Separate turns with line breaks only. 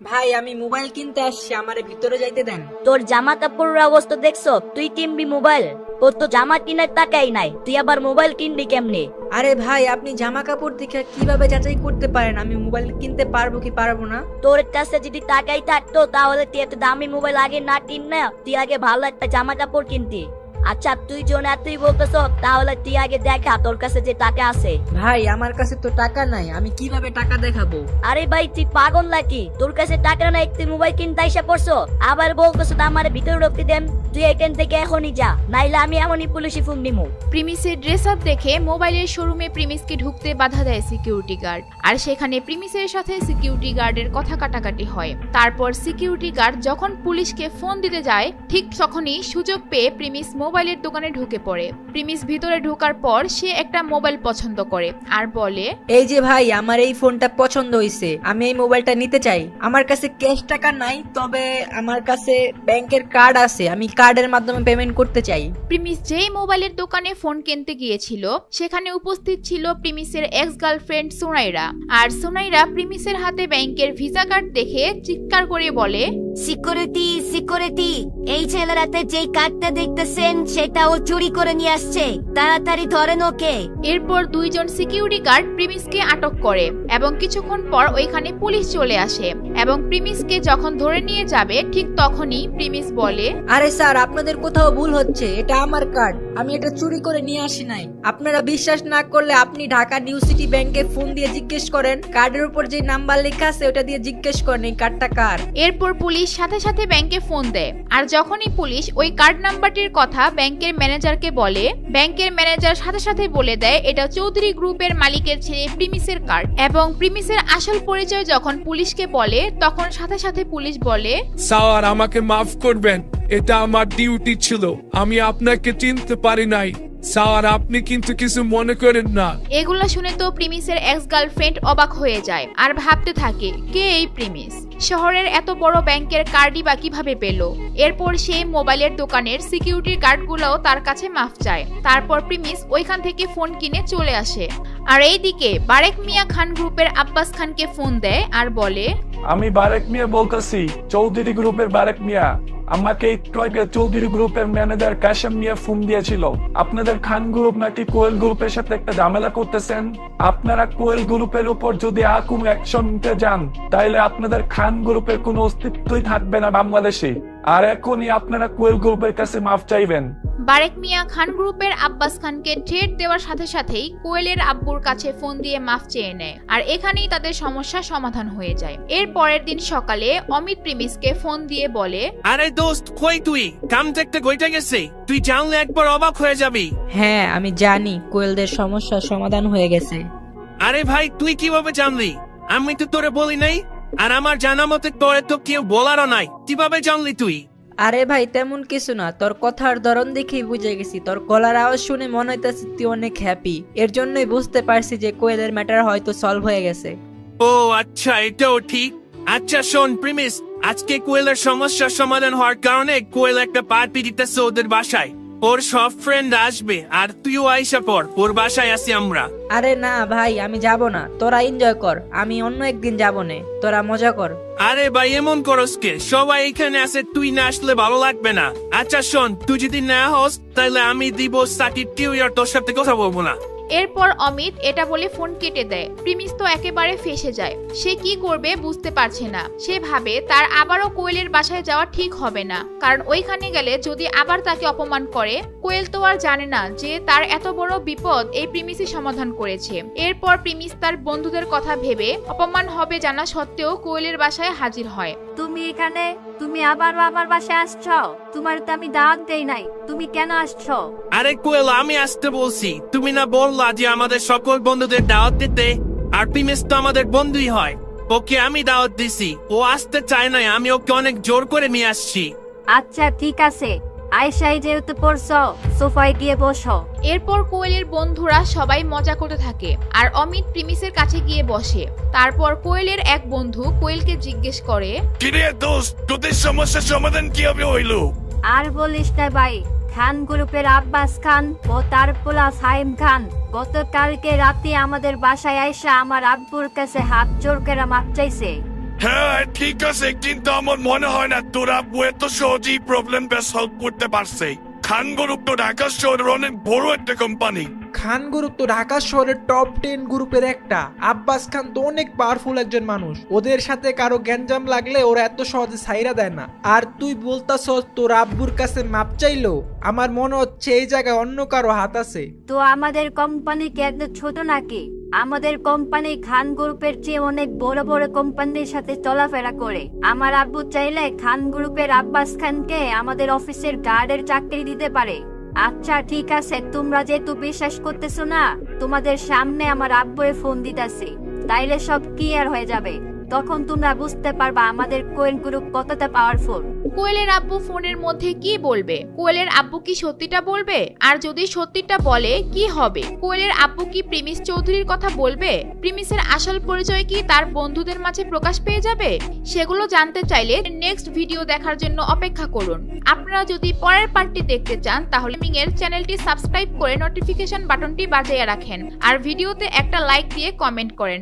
ভাই আমি মোবাইল কিনতে আসছি, আমারে ভিতরে যাইতে দেন।
তোর জামা কাপড়ের অবস্থা দেখছো? তুই কিনবি মোবাইল? তোর তো জামা কিনার টাকাই নাই, তুই আবার মোবাইল কিনবি কেমনে?
আরে ভাই আপনি জামা কাপড় দেখে কিভাবে যাচাই করতে পারেন আমি মোবাইল কিনতে পারবো কি পারবো না?
তোর কাছে যদি টাকাই থাকতো তাহলে তুই এত দামি মোবাইল আগে না কিনে তুই আগে ভালো একটা জামা কাপড় কিনতি। আচ্ছা তুই যখন এতই বলতেছ তাহলে তুই আগে দেখা তোর কাছে যে টাকা আছে।
ভাই আমার কাছে তো টাকা নাই, আমি কিভাবে টাকা দেখাবো?
আরে ভাই তুই পাগল নাকি? তোর কাছে টাকা নাই, তুই মোবাইল কিনতে এসে পড়ছো, আবার বলতেছো আমার ভিতরে ঢুকতে দেন। তুই এখান থেকে এখনই যা, নাইলে আমি এমনই পুলিশে ফোন দিমু।
প্রিমিসের ড্রেস আপ দেখে মোবাইলের শোরুমে প্রিমিসকে ঢুকতে বাধা দেয় সিকিউরিটি গার্ড, আর সেখানে প্রিমিসের সাথে সিকিউরিটি গার্ডের কথা কাটাকাটি হয়। তারপর সিকিউরিটি গার্ড যখন পুলিশকে ফোন দিতে যায় ঠিক তখনই সুযোগ পেয়ে প্রিমিস মোবাইলের দোকানে ঢুকে পড়ে। প্রিমিস ভিতরে ঢোকার পর সে একটা মোবাইল পছন্দ করে আর বলে,
এই যে ভাই আমার এই ফোনটা পছন্দ হয়েছে, আমি এই মোবাইলটা নিতে চাই। আমার কাছে ক্যাশ টাকা নাই, তবে আমার কাছে ব্যাংকের কার্ড আছে, আমি কার্ডের মাধ্যমে পেমেন্ট করতে চাই।
প্রিমিস যেই মোবাইলের দোকানে ফোন কিনতে গিয়েছিল সেখানে উপস্থিত ছিল প্রিমিসের এক্স গার্লফ্রেন্ড সোনাইরা, আর সোনাইরা প্রিমিসের হাতে ব্যাংকের ভিসা কার্ড দেখে চিৎকার করে বলে,
সিকিউরিটি সিকিউরিটি, এই ছেলের হাতে যেই কার্ডটা দেখতেছেন সেটা ও চুরি করে নিয়ে আসছে, তাড়াতাড়ি ধরেন ওকে।
এরপর দুইজন সিকিউরিটি গার্ড প্রিমিসকে আটক করে এবং কিছুক্ষণ পর ওইখানে পুলিশ চলে আসে এবং প্রিমিসকে যখন ধরে নিয়ে যাবে ঠিক তখনই প্রিমিস বলে,
আরে স্যার আপনাদের কোথাও ভুল হচ্ছে, এটা আমার কার্ড, আমি এটা চুরি করে নিয়ে আসি নাই। আপনারা বিশ্বাস না করলে আপনি ঢাকা নিউ সিটি ব্যাংকে ফোন দিয়ে জিজ্ঞেস করেন, কার্ডের উপর যে নাম্বার লেখা আছে ওটা দিয়ে জিজ্ঞেস করেন এই কার্ডটা কার।
এরপর পুলিশ সাথে সাথে ব্যাংকে ফোন দেয়, আর যখনই পুলিশ ওই কার্ড নাম্বারটির কথা ব্যাংকের ম্যানেজারকে বলে, ব্যাংকের ম্যানেজার সাথে সাথে বলে দেয় এটা চৌধুরী গ্রুপের মালিকের ছেলে প্রিমিসের কার্ড। এবং প্রিমিসের আসল পরিচয় যখন পুলিশকে বলে তখন সাথে সাথে পুলিশ বলে,
স্যার আমাকে মাফ করবেন, এটা আমার ডিউটি ছিল, আমি আপনাকে চিনতে পারি নাই স্যার, আপনি কিন্তু কিছু মনে করেন না।
এগুলো শুনে তো প্রিমিসের এক্স গার্লফ্রেন্ড অবাক হয়ে যায় আর ভাবতে থাকে কে এই প্রিমিস, শহরের এত বড় ব্যাংকের কার্ডই বা কিভাবে পেল। এরপর সে মোবাইলের দোকানের সিকিউরিটি গার্ডগুলোও তার কাছে মাফ চায়। তারপর প্রিমিস ওইখান থেকে ফোন কিনে চলে আসে। আর এইদিকে বারেক মিয়া খান গ্রুপের আব্বাস খানকে ফোন দেয় আর বলে,
আমি বারেক মিয়া বলতেছি, চৌধুরী গ্রুপের বারেক মিয়া। আমাকে একটু আগে চৌধুরী গ্রুপের ম্যানেজার কাশেম মিয়া ফোন দিয়েছিল, আপনাদের খান গ্রুপ নাকি কোয়েল গ্রুপের সাথে একটা ঝামেলা করতেছেন। আপনারা কোয়েল গ্রুপের উপর যদি কোনো অ্যাকশন নিতে যান তাহলে আপনাদের খান গ্রুপের কোনো অস্তিত্বই থাকবে না বাংলাদেশে, আর এখনই আপনারা কোয়েল গ্রুপের কাছে মাফ চাইবেন।
বারেক মিয়া খান গ্রুপের আব্বাস খানকে থ্রেট দেওয়ার সাথে সাথেই কোয়েলের আব্বুর কাছে ফোন দিয়ে মাফ চেয়ে নেয়, আর এখানেই তাদের সমস্যা সমাধান হয়ে যায়। এর পরের দিন সকালে অমিত প্রিমিসকে ফোন দিয়ে বলে,
আরে দোস্ত কই তুই? কাম দেখতে গইটা গেছে, তুই জানলে একবার অবাক হয়ে যাবি।
হ্যাঁ আমি জানি কোয়েলদের সমস্যার সমাধান হয়ে গেছে।
আরে ভাই তুই কিভাবে জানলি? আমি তো তোরে বলি নাই, আর আমার জানা মতে তোরে তো কেউ বলারও নাই, কিভাবে জানলি তুই?
আরে ভাই তেমন কিছু না, তোর কথার ধরন দেখেই বুঝে গেছি, তোর গলার আওয়াজ শুনে মনে হইতেছে তুই অনেক হ্যাপি, এর জন্যই বুঝতে পারছি যে কোয়েলের ম্যাটার হয়তো সলভ হয়ে গেছে।
ও আচ্ছা, এটাও ঠিক। আচ্ছা শোন প্রিমিস, আজকে কোয়েলের সমস্যার সমাধান হওয়ার কারণে কোয়েল একটা পার্টি দিতেছে ওদের বাসায়, ওর সব ফ্রেন্ড আসবে আর তুইও আইসা পর, ওর বাসায় আসি আমরা।
আরে না ভাই আমি যাব না, তোরা এনজয় কর, আমি অন্য একদিন যাব না, তোরা মজা কর।
আরে ভাই এমন করস কে? সবাই এখানে আছে, তুই না আসলে ভালো লাগবে না। আচ্ছা শোন, তুই যদি না হস তাহলে আমি দিব সার্টিফিকেট, আর তোর সাথে কথা বলবো না।
এরপর অমিত এটা বলে ফোন কেটে দেয়। প্রিমিস তো একেবারে ফেঁসে যায়, সে কি করবে বুঝতে পারছে না। সে ভাবে তার আবারও কোয়েলের বাসায় যাওয়া ঠিক হবে না, কারণ ওইখানে গেলে যদি আবার তাকে অপমান করে, কোয়েল তো আর জানে না যে তার এত বড় বিপদ এই প্রিমিসই সমাধান করেছে। এরপর প্রিমিস তার বন্ধুদের কথা ভেবে অপমান হবে জানা সত্ত্বেও কোয়েলের বাসায় হাজির হয়।
তুমি এখানে, তুমি আবার আমার বাসায় আসছো? তোমার তো আমি দাওয়াত দেই নাই, তুমি কেন আসছো?
আরে কোয়েল আমি আসতে বলছি, তুমি না বললা যে আমাদের সকল বন্ধুদের দাওয়াত দিতে, আর প্রিমিস তো আমাদের বন্ধুই হয়, ওকে আমি দাওয়াত দিছি, ও আসতে চায় না, আমি ওকে অনেক জোর করে নিয়ে আসছি।
আচ্ছা ঠিক আছে, আয়শাই যেহেতু পড়ছো সোফায় গিয়ে বসো।
এরপর কোয়েলের বন্ধুরা সবাই মজা করতে থাকে আর অমিত প্রিমিসের কাছে গিয়ে বসে। তারপর কোয়েলের এক বন্ধু কোয়েলকে জিজ্ঞেস করে,
কিরে দোস্ত, তোদের সমস্যার সমাধান কিভাবে হইলো?
আর বলিস না ভাই, খান গ্রুপের আব্বাস খান ও তার পোলা সাইম খান গতকালকে রাতে আমাদের বাসায় আইসা আমার আব্বুর কাছে হাত জোর করে মাপ চাইছে।
হ্যাঁ ঠিক আছে, কিন্তু আমার মনে হয় না তোর আব্বু এত সহজেই প্রবলেমটা সলভ করতে পারছে। খান গ্রুপ তো ঢাকা শহরের অনেক বড় একটা কোম্পানি।
খান গ্রুপ তো ঢাকা শহরের টপ 10 গ্রুপের একটা। আব্বাস খান তো অনেক পাওয়ারফুল একজন মানুষ, ওদের সাথে কারো গ্যাঞ্জাম লাগলে ওরা এত সহজে ছাইরা দেয় না। আর তুই বলতাছস তোর আব্বুর কাছে মাপ চাইলো, আমার মনে হচ্ছে এই জায়গায় অন্য কারো হাত আছে।
তো আমাদের কোম্পানি কি এত ছোট নাকি? আমাদের কোম্পানি খান গ্রুপের চেয়ে অনেক বড় বড় কোম্পানির সাথে চলাফেরা করে। আমার আব্বু চাইলে খান গ্রুপের আব্বাস খানকে আমাদের অফিসের গার্ডের চাকরি দিতে পারে। আচ্ছা ঠিক আছে, তোমরা যেহেতু বিশ্বাস করতেছো না, তোমাদের সামনে আমার আব্বুয়ে ফোন দিতেছি, তাইলে সব ক্লিয়ার হয়ে যাবে। তখন তোমরা বুঝতে পারবা আমাদের কোয়েল গ্রুপ কতটা পাওয়ারফুল।
কোয়েলের আব্বু ফোনের মধ্যে কি বলবে? কোয়েলের আব্বু কি সত্যিটা বলবে? আর যদি সত্যিটা বলে কি হবে? কোয়েলের আব্বু কি প্রিমিস চৌধুরীর কথা বলবে? প্রিমিসের আসল পরিচয় কি তার বন্ধুদের মাঝে প্রকাশ পেয়ে যাবে? সেগুলো জানতে চাইলে নেক্সট ভিডিও দেখার জন্য অপেক্ষা করুন। আপনারা যদি পরের পার্টটি দেখতে চান তাহলে মিংয়ের চ্যানেলটি সাবস্ক্রাইব করে নোটিফিকেশন বাটনটি বাজিয়ে রাখেন আর ভিডিওতে একটা লাইক দিয়ে কমেন্ট করেন।